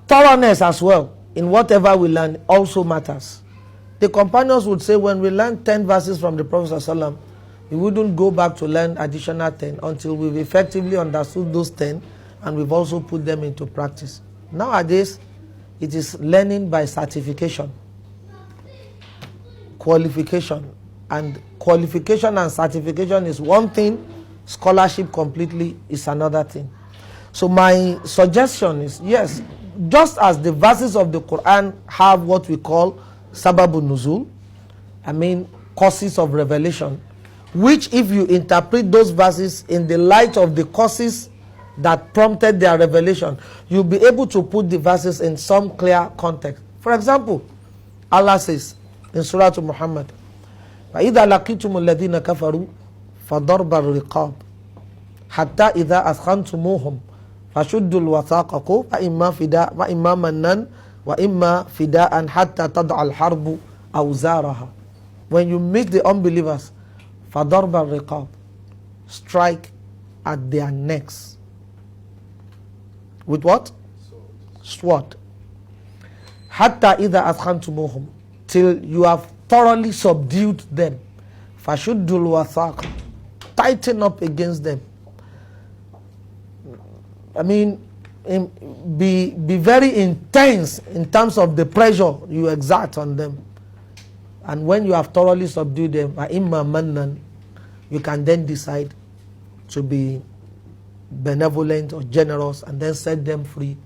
thoroughness as well in whatever we learn also matters. The companions would say when we learn 10 verses from the Prophet ﷺ, we wouldn't go back to learn additional 10 until we've effectively understood those 10 and we've also put them into practice. Nowadays, it is learning by certification, qualification. And qualification and certification is one thing, scholarship completely is another thing. So my suggestion is, yes, just as the verses of the Quran have what we call sababun nuzul, I mean causes of revelation, which if you interpret those verses in the light of the causes that prompted their revelation, you'll be able to put the verses in some clear context. For example, Allah says in Surah to Muhammad, فَإِذَا لَقِيتُمُ الَّذِينَ كَفَرُوا فَضَرْبَ الرِّقَابِ حَتَّى إِذَا أَثْخَنْتُمُوهُمْ فَشُدُّوا الْوَثَاقَ وَإِمَّا مَنًّا وَإِمَّا فِدَاءً حَتَّى تَضْعَ الْحَرْبُ أَوْزَارَهَا. When you meet the unbelievers, فَضَرْبَ الرِّقَابِ, strike at their necks. With what? Sword. حَتَّى إِذَا أَثْخَنْتُمُوهُمْ, till you have thoroughly subdued them. فَشُدُّوا الْوَثَاقَ, tighten up against them. I mean, be very intense in terms of the pressure you exert on them. And when you have thoroughly subdued them, وَإِمَّا مَنًّا, you can then decide to be benevolent or generous and then set them free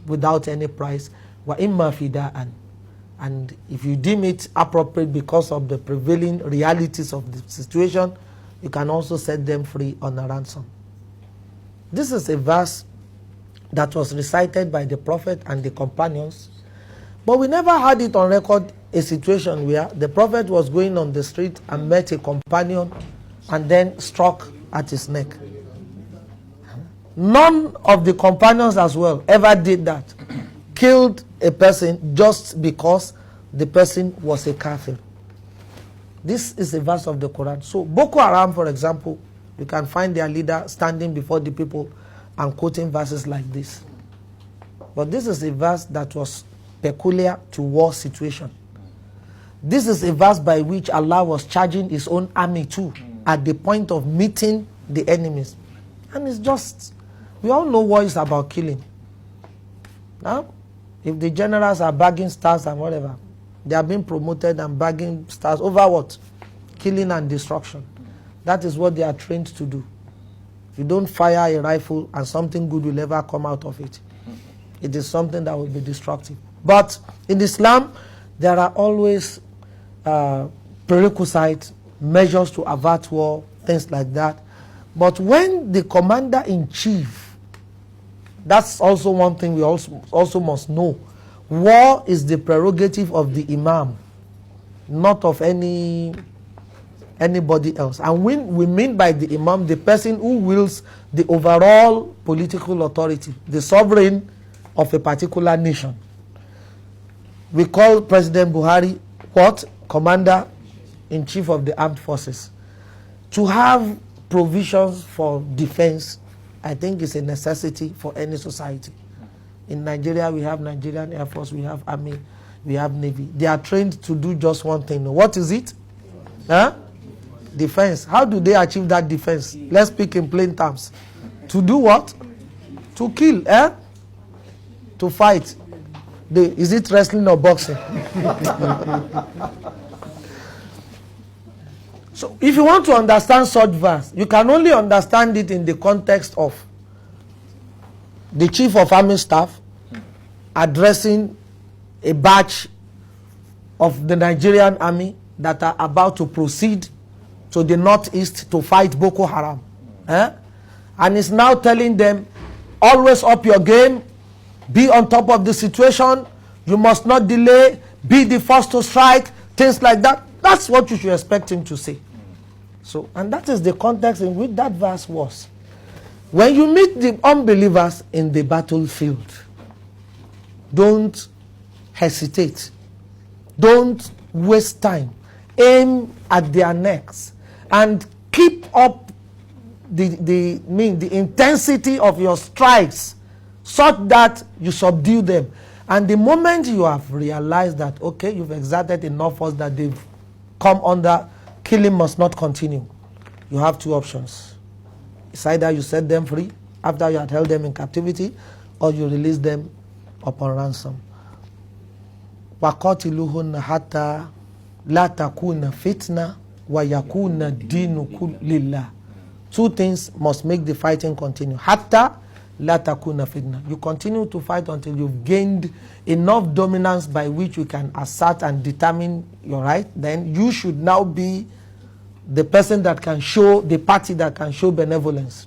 without any price. وَإِمَّا فِدَاءً, and if you deem it appropriate because of the prevailing realities of the situation, you can also set them free on a ransom. This is a verse that was recited by the Prophet and the companions, but we never had it on record a situation where the Prophet was going on the street and met a companion and then struck at his neck. None of the companions as well ever did that, killed a person just because the person was a kafir. This is a verse of the Quran. So Boko Haram, for example, you can find their leader standing before the people and quoting verses like this. But this is a verse that was peculiar to war situation. This is a verse by which Allah was charging his own army too at the point of meeting the enemies. And it's just, we all know war is about killing. Now, if the generals are bagging stars and whatever, they are being promoted and bagging stars over what? Killing and destruction. That is what they are trained to do. If you don't fire a rifle and something good will ever come out of it, it is something that will be destructive. But in Islam, there are always prerequisite measures to avert war, things like that. But when the commander-in-chief, that's also one thing we also must know. War is the prerogative of the imam, not of anybody else. And when we mean by the imam, the person who wields the overall political authority, the sovereign of a particular nation. We call President Buhari what? Commander-in-chief of the armed forces. To have provisions for defense, I think, is a necessity for any society. In Nigeria, we have Nigerian Air Force, we have Army, we have Navy. They are trained to do just one thing. What is it? Huh? Defense. How do they achieve that defense? Let's speak in plain terms. To do what? To kill. To fight. Is it wrestling or boxing? So if you want to understand such verse, you can only understand it in the context of the chief of army staff addressing a batch of the Nigerian army that are about to proceed to the northeast to fight Boko Haram. And is now telling them, always up your game, be on top of the situation, you must not delay, be the first to strike, things like that. That's what you should expect him to say. So, and that is the context in which that verse was. When you meet the unbelievers in the battlefield, don't hesitate. Don't waste time. Aim at their necks and keep up the intensity of your strikes such that you subdue them. And the moment you have realized that, okay, you've exerted enough force that they've come under, killing must not continue, you have two options. It's either you set them free after you had held them in captivity, or you release them upon ransom. وَقَاتِلُوهُنَّ حَتَّى لَا تَكُونَ فِتْنَةٌ وَيَكُونَ الدِّينُ لِلَّهِ. Two things must make the fighting continue. Hatta la takuna fitna. You continue to fight until you've gained enough dominance by which you can assert and determine your right. Then you should now be the person that can show, the party that can show benevolence